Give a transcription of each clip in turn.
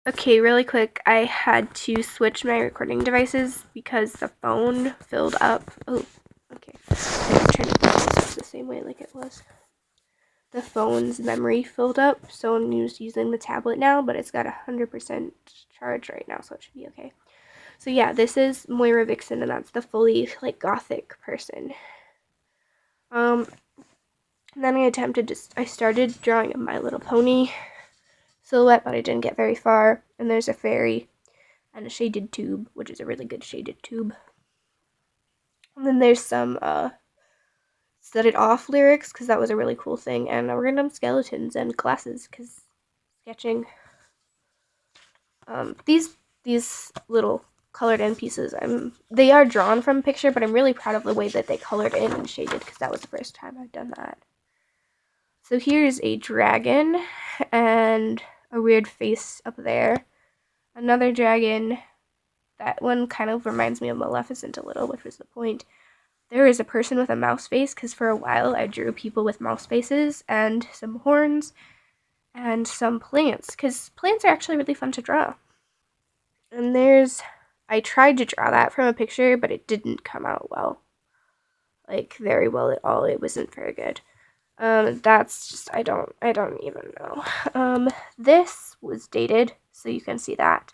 Okay, really quick, I had to switch my recording devices because the phone filled up. Oh, okay. I'm trying to put this the same way like it was. The phone's memory filled up, so I'm just using the tablet now, but it's got 100% charge right now, so it should be okay. So yeah, this is Moira Vixen, and that's the fully, like, gothic person. Then I started drawing a My Little Pony silhouette, but I didn't get very far. And there's a fairy and a shaded tube, which is a really good shaded tube. And then there's some Set It Off lyrics, because that was a really cool thing, and random skeletons and glasses, because sketching. These little colored in pieces, they are drawn from a picture, but I'm really proud of the way that they colored in and shaded, because that was the first time I've done that. So here's a dragon and a weird face up there. Another dragon. That one kind of reminds me of Maleficent a little, which was the point. There is a person with a mouse face, because for a while I drew people with mouse faces, and some horns, and some plants, because plants are actually really fun to draw. And I tried to draw that from a picture, but it didn't come out well. Like, very well at all. It wasn't very good. That's just, I don't even know. This was dated, so you can see that.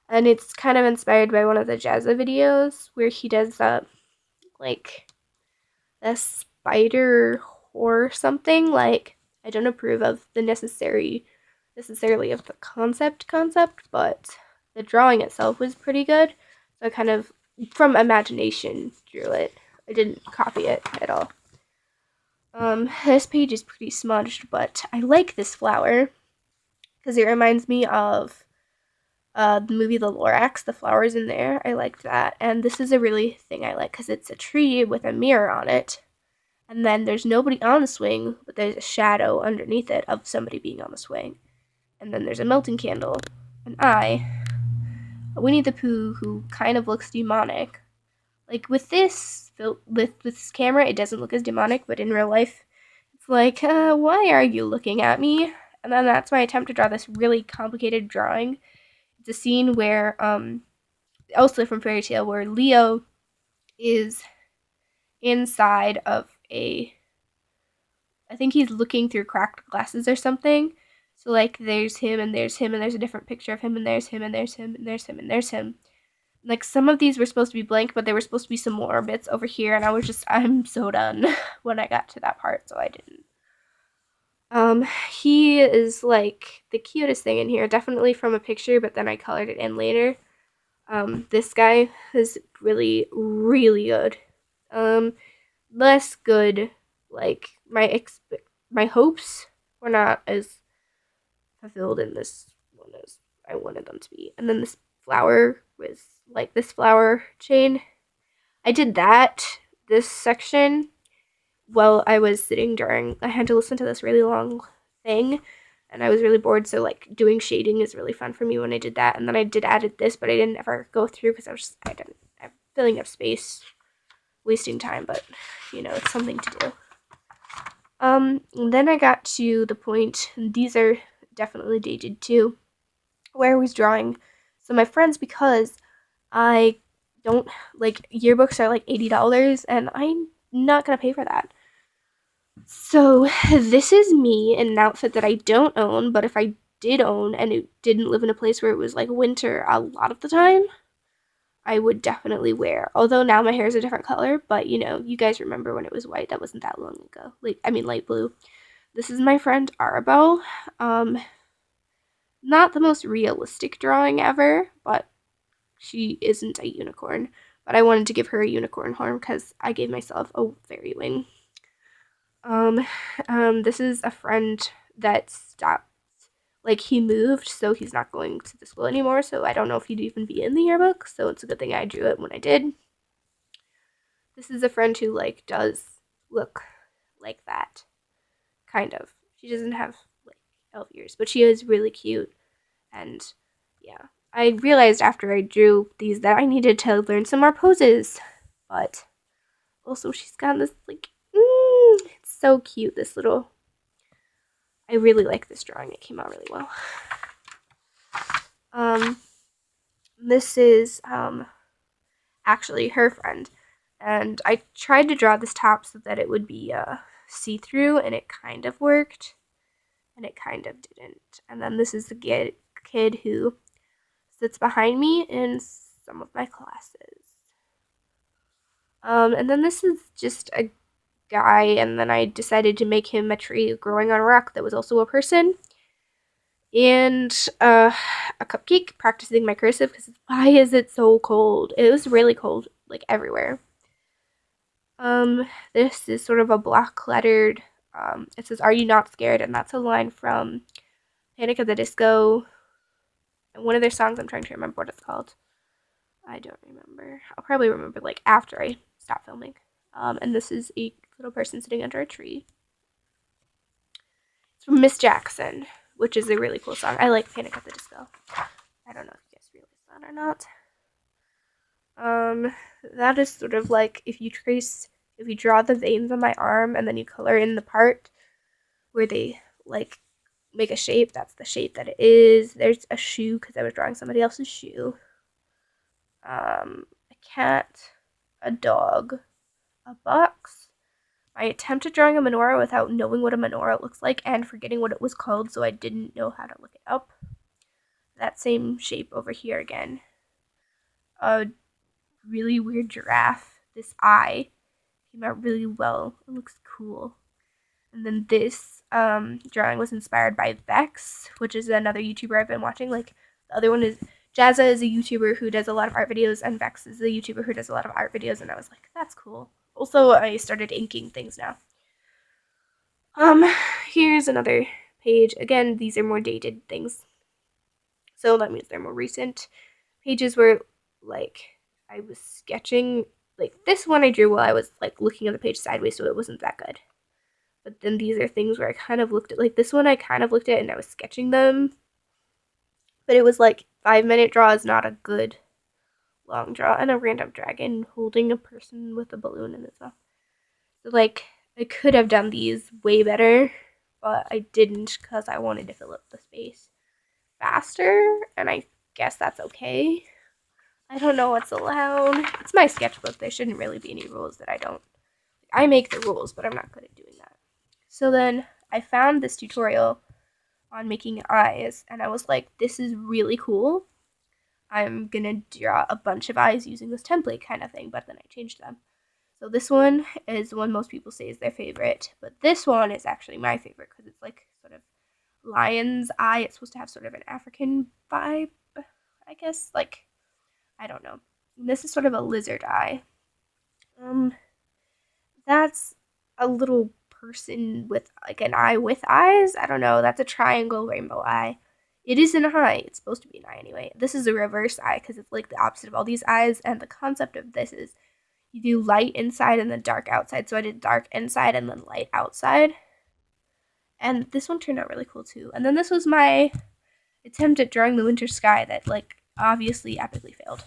And it's kind of inspired by one of the Jazza videos, where he does, like, a spider or something. Like, I don't approve of the necessarily of the concept, but the drawing itself was pretty good. So I kind of, from imagination, drew it. I didn't copy it at all. This page is pretty smudged, but I like this flower because it reminds me of the movie The Lorax. The flowers in there, I liked that. And this is a really thing I like because it's a tree with a mirror on it. And then there's nobody on the swing, but there's a shadow underneath it of somebody being on the swing. And then there's a melting candle. And Winnie the Pooh, who kind of looks demonic. Like, with this camera, it doesn't look as demonic, but in real life, it's like, why are you looking at me? And then that's my attempt to draw this really complicated drawing. It's a scene where, also from Fairy Tale, where Leo is inside of I think he's looking through cracked glasses or something. So, like, there's him, and there's him, and there's a different picture of him, and there's him, and there's him, and there's him, and there's him. Like, some of these were supposed to be blank, but there were supposed to be some more bits over here, and I'm so done when I got to that part, so I didn't. He is, like, the cutest thing in here, definitely from a picture, but then I colored it in later. This guy is really, really good. Less good, like, my hopes were not as fulfilled in this one as I wanted them to be. And then this flower was like this flower chain. I did this section while I was sitting during, I had to listen to this really long thing, and I was really bored, so, like, doing shading is really fun for me when I did that. And then I added this, but I didn't ever go through because I'm filling up space, wasting time, but, it's something to do. And then I got to the point, and these are definitely dated too, where I was drawing some of my friends, because I don't, like, yearbooks are like $80, and I'm not gonna pay for that. So this is me in an outfit that I don't own, but if I did own and it didn't live in a place where it was like winter a lot of the time, I would definitely wear. Although now my hair is a different color, but you guys remember when it was white. That wasn't that long ago. Light blue. This is my friend Arabelle. Not the most realistic drawing ever, but she isn't a unicorn. But I wanted to give her a unicorn horn because I gave myself a fairy wing. This is a friend that stopped. Like, he moved, so he's not going to the school anymore, so I don't know if he'd even be in the yearbook, so it's a good thing I drew it when I did. This is a friend who, like, does look like that. Kind of. She doesn't have, like, elf ears, but she is really cute, and, yeah. I realized after I drew these that I needed to learn some more poses, but also she's got this, like, it's so cute, this little... I really like this drawing. It came out really well. This is actually her friend. And I tried to draw this top so that it would be see-through, and it kind of worked, and it kind of didn't. And then this is the kid who sits behind me in some of my classes. And then this is just a guy, and then I decided to make him a tree growing on a rock that was also a person. And a cupcake, practicing my cursive, because why is it so cold? It was really cold, like everywhere. This is sort of a block lettered, it says, "Are you not scared?" And that's a line from Panic at the Disco. And one of their songs, I'm trying to remember what it's called. I don't remember. I'll probably remember like after I stop filming. And this is a little person sitting under a tree. It's from Miss Jackson, which is a really cool song. I like Panic at the Disco. I don't know if you guys realize that or not. That is sort of like if you draw the veins on my arm and then you color in the part where they like make a shape, that's the shape that it is. There's a shoe because I was drawing somebody else's shoe. A cat, a dog, a box. I attempted drawing a menorah without knowing what a menorah looks like and forgetting what it was called, so I didn't know how to look it up. That same shape over here again. A really weird giraffe. This eye came out really well. It looks cool. And then this drawing was inspired by Vex, which is another YouTuber I've been watching. Like, the other one is Jazza is a YouTuber who does a lot of art videos, and Vex is a YouTuber who does a lot of art videos, and I was like, that's cool. Also, I started inking things now. Here's another page. Again, these are more dated things, so that means they're more recent. Pages where, like, I was sketching. Like, this one I drew while I was, like, looking at the page sideways, so it wasn't that good. But then these are things where I kind of looked at, like, this one I kind of looked at and I was sketching them. But it was, like, 5-minute draw is not a good long draw. And a random dragon holding a person with a balloon in its mouth. So, like, I could have done these way better, but I didn't because I wanted to fill up the space faster, and I guess that's okay. I don't know what's allowed. It's my sketchbook. There shouldn't really be any rules that I don't. I make the rules, but I'm not good at doing that. So then I found this tutorial on making eyes, and I was like, this is really cool. I'm gonna draw a bunch of eyes using this template kind of thing, but then I changed them. So this one is the one most people say is their favorite, but this one is actually my favorite because it's like sort of lion's eye. It's supposed to have sort of an African vibe, I guess. Like, I don't know. And this is sort of a lizard eye. That's a little person with like an eye with eyes. I don't know. That's a triangle rainbow eye. It is an eye. It's supposed to be an eye anyway. This is a reverse eye because it's like the opposite of all these eyes. And the concept of this is you do light inside and then dark outside. So I did dark inside and then light outside. And this one turned out really cool too. And then this was my attempt at drawing the winter sky that like obviously epically failed.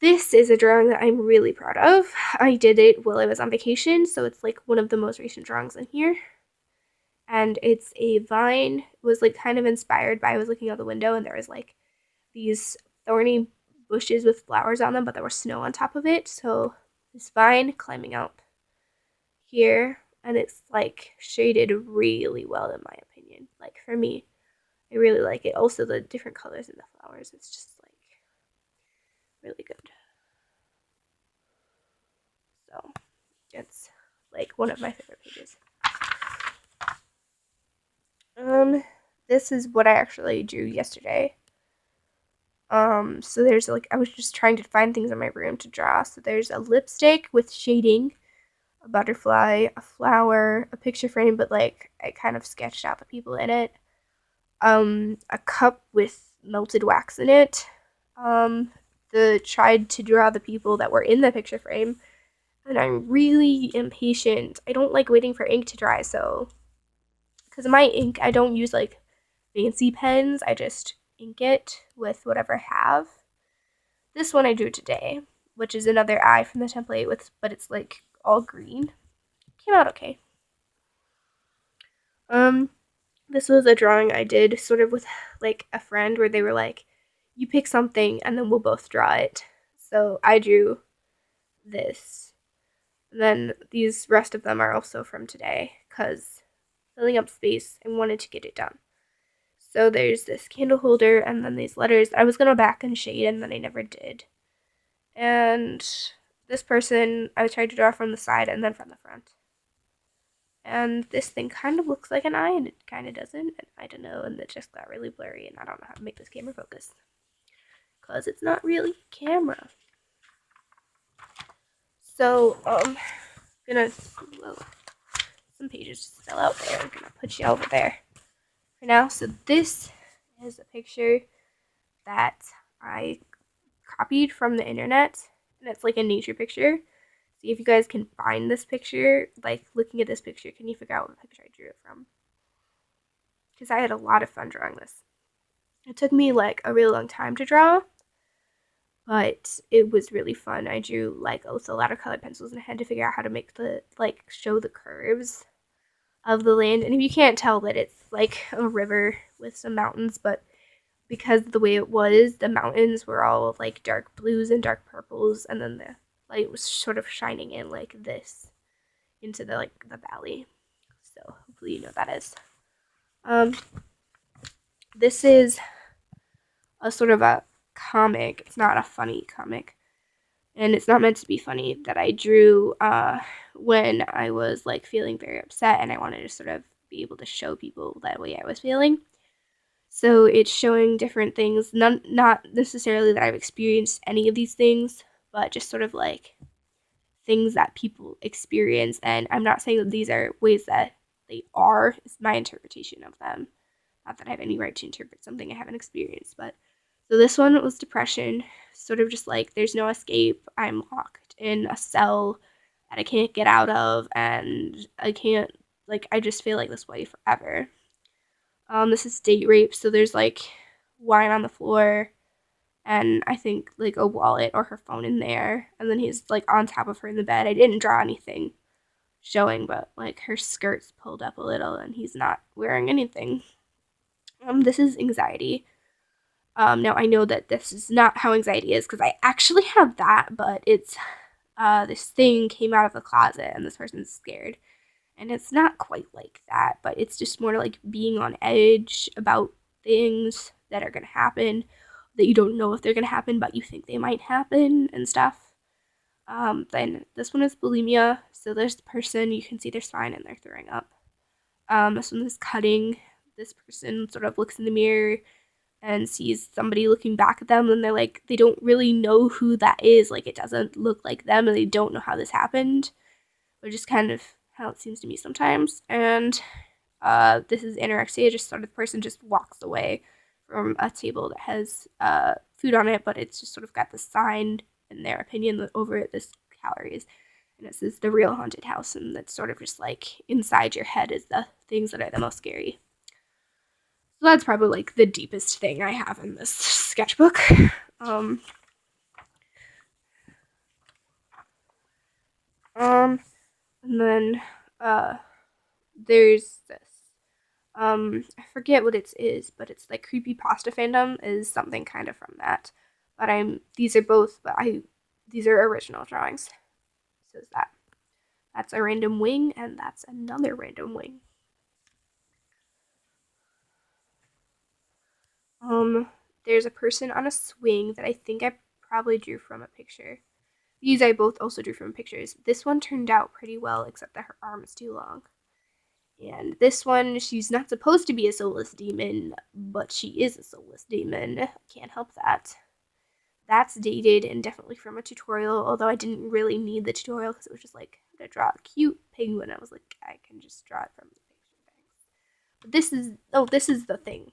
This is a drawing that I'm really proud of. I did it while I was on vacation, so it's like one of the most recent drawings in here. And it's a vine. It was like kind of inspired by, I was looking out the window and there was like these thorny bushes with flowers on them, but there was snow on top of it. So this vine climbing up here, and it's like shaded really well in my opinion. Like for me, I really like it. Also the different colors in the flowers, it's just like really good. So it's like one of my favorite pages. This is what I actually drew yesterday. So there's like, I was just trying to find things in my room to draw. So there's a lipstick with shading, a butterfly, a flower, a picture frame, but like I kind of sketched out the people in it. A cup with melted wax in it. Tried to draw the people that were in the picture frame, and I'm really impatient. I don't like waiting for ink to dry, so because my ink, I don't use like fancy pens, I just ink it with whatever I have. This one I drew today, which is another eye from the template but it's like all green. Came out okay. This was a drawing I did sort of with like a friend where they were like, you pick something and then we'll both draw it. So I drew this. And then these rest of them are also from today because filling up space and wanted to get it done. So there's this candle holder and then these letters. I was going to back and shade and then I never did. And this person I tried to draw from the side and then from the front. And this thing kind of looks like an eye and it kind of doesn't. And I don't know, and it just got really blurry and I don't know how to make this camera focus. Because it's not really camera. So, gonna some pages just fell out there. I'm gonna put you over there for now. So this is a picture that I copied from the internet, and it's like a nature picture. See if you guys can find this picture. Like, looking at this picture, can you figure out what picture I drew it from? Because I had a lot of fun drawing this. It took me like a really long time to draw, but it was really fun. I drew like with a lot of colored pencils and I had to figure out how to make the, like, show the curves of the land. And if you can't tell that it's like a river with some mountains, but because of the way it was, the mountains were all like dark blues and dark purples, and then the light was sort of shining in like this into the valley. So hopefully you know what that is. This is a sort of a comic. It's not a funny comic, and it's not meant to be funny, that I drew when I was like feeling very upset and I wanted to sort of be able to show people that way I was feeling. So it's showing different things, not necessarily that I've experienced any of these things, but just sort of like things that people experience. And I'm not saying that these are ways that they are. It's my interpretation of them. Not that I have any right to interpret something I haven't experienced. But so this one was depression, sort of just like there's no escape. I'm locked in a cell that I can't get out of, and I can't, like, I just feel like this way forever. This is date rape, so there's like wine on the floor, and I think like a wallet or her phone in there, and then he's like on top of her in the bed. I didn't draw anything showing, but like her skirt's pulled up a little and he's not wearing anything. This is anxiety. Now I know that this is not how anxiety is because I actually have that, but it's this thing came out of the closet and this person's scared. And it's not quite like that, but it's just more like being on edge about things that are going to happen, that you don't know if they're going to happen, but you think they might happen and stuff. Then this one is bulimia. So this person, you can see they're fine and they're throwing up. This one is cutting. This person sort of looks in the mirror and sees somebody looking back at them, and they're like, they don't really know who that is. Like, it doesn't look like them, and they don't know how this happened, which is kind of how it seems to me sometimes. And this is anorexia, just sort of the person just walks away from a table that has food on it, but it's just sort of got the sign, in their opinion, over it, this calories. And this is the real haunted house, and that's sort of just like inside your head is the things that are the most scary. So that's probably like the deepest thing I have in this sketchbook. And then there's this. I forget what it is, but it's like creepypasta fandom is something kind of from that. But these are both, these are original drawings. So is that. That's a random wing, and that's another random wing. There's a person on a swing that I think I probably drew from a picture. These I both also drew from pictures. This one turned out pretty well, except that her arm is too long. And this one, she's not supposed to be a soulless demon, but she is a soulless demon. Can't help that. That's dated and definitely from a tutorial, although I didn't really need the tutorial because it was just like, I'm gonna draw a cute penguin. I was like, I can just draw it from the picture. But this is the thing.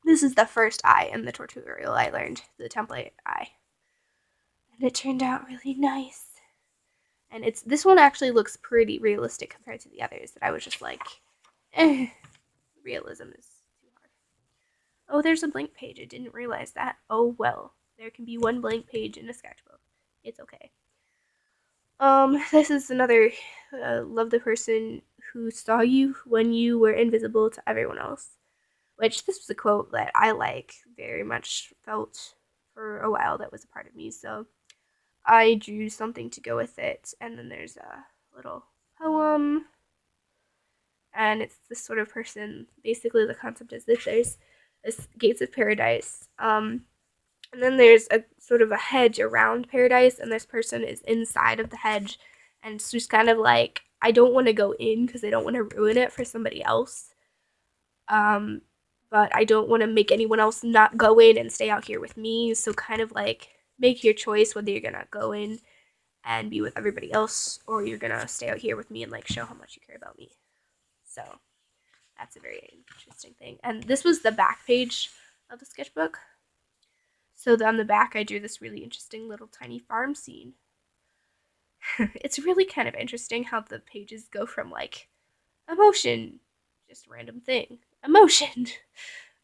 This is the first eye in the tutorial I learned, the template eye. And it turned out really nice. And this one actually looks pretty realistic compared to the others that I was just like, realism is too hard. Oh, there's a blank page. I didn't realize that. Oh well, there can be one blank page in a sketchbook. It's okay. This is another love the person who saw you when you were invisible to everyone else. which this was a quote that I very much felt for a while that was a part of me. So I drew something to go with it, and then there's a little poem, and it's this sort of person. Basically, the concept is that there's this gates of paradise, and then there's a sort of a hedge around paradise, and this person is inside of the hedge, and it's just kind of like, I don't want to go in because I don't want to ruin it for somebody else. Um, but I don't want to make anyone else not go in and stay out here with me. So kind of like make your choice whether you're gonna go in and be with everybody else or you're gonna stay out here with me and like show how much you care about me. So that's a very interesting thing. And this was the back page of the sketchbook. So on the back, I drew this really interesting little tiny farm scene. It's really kind of interesting how the pages go from like emotion, just random thing, emotion,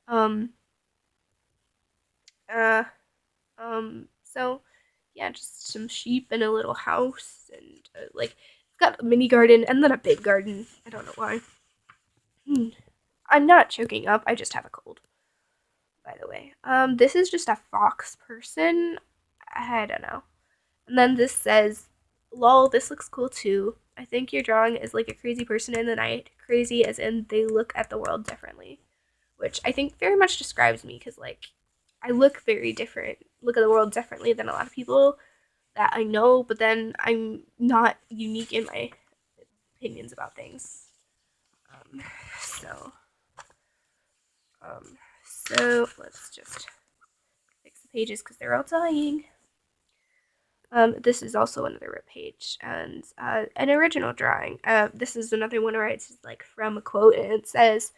um, uh, so yeah, just some sheep and a little house, and like it's got a mini garden and then a big garden. I don't know why. I'm not choking up. I just have a cold. By the way, this is just a fox person. I don't know. And then this says, "Lol, this looks cool too. I think your drawing is like a crazy person in the night. Crazy as in they look at the world differently," which I think very much describes me because like I look very different, look at the world differently than a lot of people that I know, but then I'm not unique in my opinions about things. Um, so, um, so let's just fix the pages because they're all dying. This is also another rip page and an original drawing. This is another one where it's like from a quote, and it says,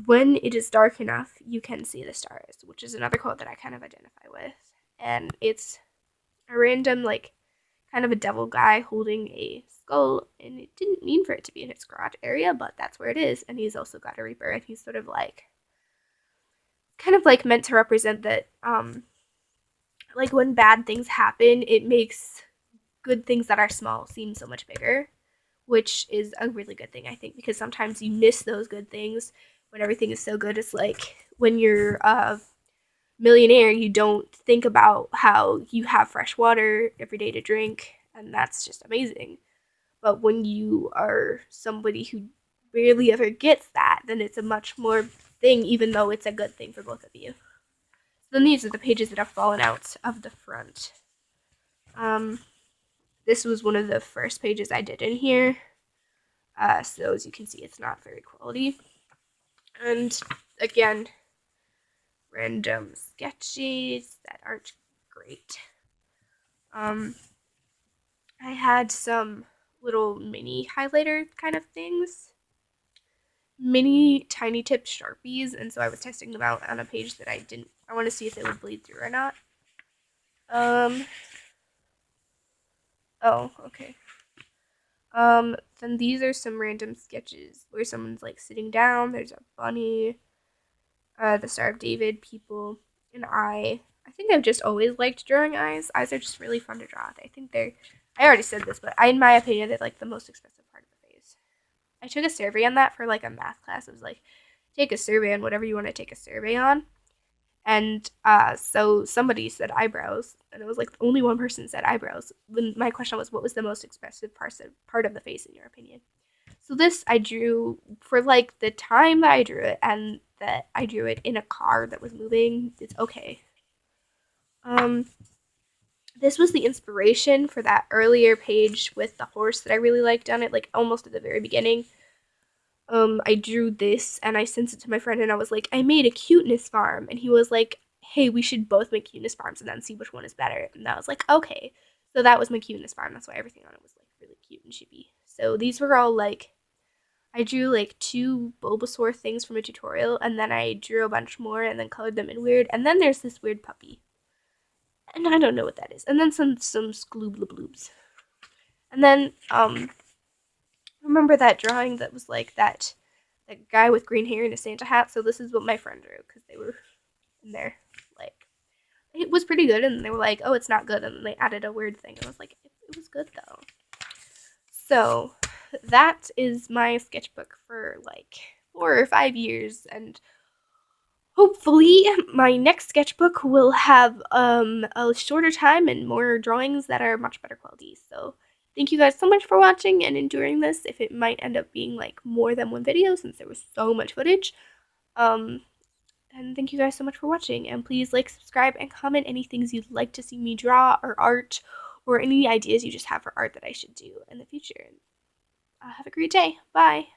"When it is dark enough, you can see the stars," which is another quote that I kind of identify with. And it's a random, like, kind of a devil guy holding a skull, and it didn't mean for it to be in his garage area, but that's where it is. And he's also got a reaper, and he's sort of like, kind of like meant to represent that, like when bad things happen, it makes good things that are small seem so much bigger, which is a really good thing, I think, because sometimes you miss those good things when everything is so good. It's like when you're a millionaire, you don't think about how you have fresh water every day to drink, and that's just amazing. But when you are somebody who rarely ever gets that, then it's a much more thing, even though it's a good thing for both of you. So then these are the pages that have fallen out of the front. This was one of the first pages I did in here. So as you can see, it's not very quality. And again, random sketches that aren't great. I had some little mini highlighter kind of things, mini tiny tip Sharpies, and so I was testing them out on a page that I want to see if it would bleed through or not. Oh, okay. Then these are some random sketches where someone's like sitting down, there's a bunny, the Star of David, people, an eye. I think I've just always liked drawing eyes. Eyes are just really fun to draw. I think I already said this, but in my opinion, they're like the most expressive part of the face. I took a survey on that for like a math class. It was like, take a survey on whatever you want to take a survey on. And so somebody said eyebrows, and it was like only one person said eyebrows. When my question was, what was the most expressive part of the face in your opinion? So this I drew for like the time that I drew it, and that I drew it in a car that was moving. It's okay. This was the inspiration for that earlier page with the horse that I really liked on it, like almost at the very beginning. I drew this and I sent it to my friend and I was like, I made a cuteness farm. And he was like, hey, we should both make cuteness farms and then see which one is better. And I was like, okay. So that was my cuteness farm. That's why everything on it was like really cute and chibi. So these were all like, I drew like 2 Bulbasaur things from a tutorial, and then I drew a bunch more and then colored them in weird. And then there's this weird puppy. And I don't know what that is. And then some skloobla-bloobs. And then, remember that drawing that was like that guy with green hair and a Santa hat? So this is what my friend drew, because they were in there. Like, it was pretty good, and they were like, oh, it's not good, and then they added a weird thing, and I was like, it was good, though. So, that is my sketchbook for, like, 4 or 5 years, and hopefully my next sketchbook will have a shorter time and more drawings that are much better quality. So thank you guys so much for watching and enduring this, if it might end up being like more than one video since there was so much footage. And thank you guys so much for watching, and please like, subscribe, and comment any things you'd like to see me draw or art, or any ideas you just have for art that I should do in the future. Have a great day. Bye.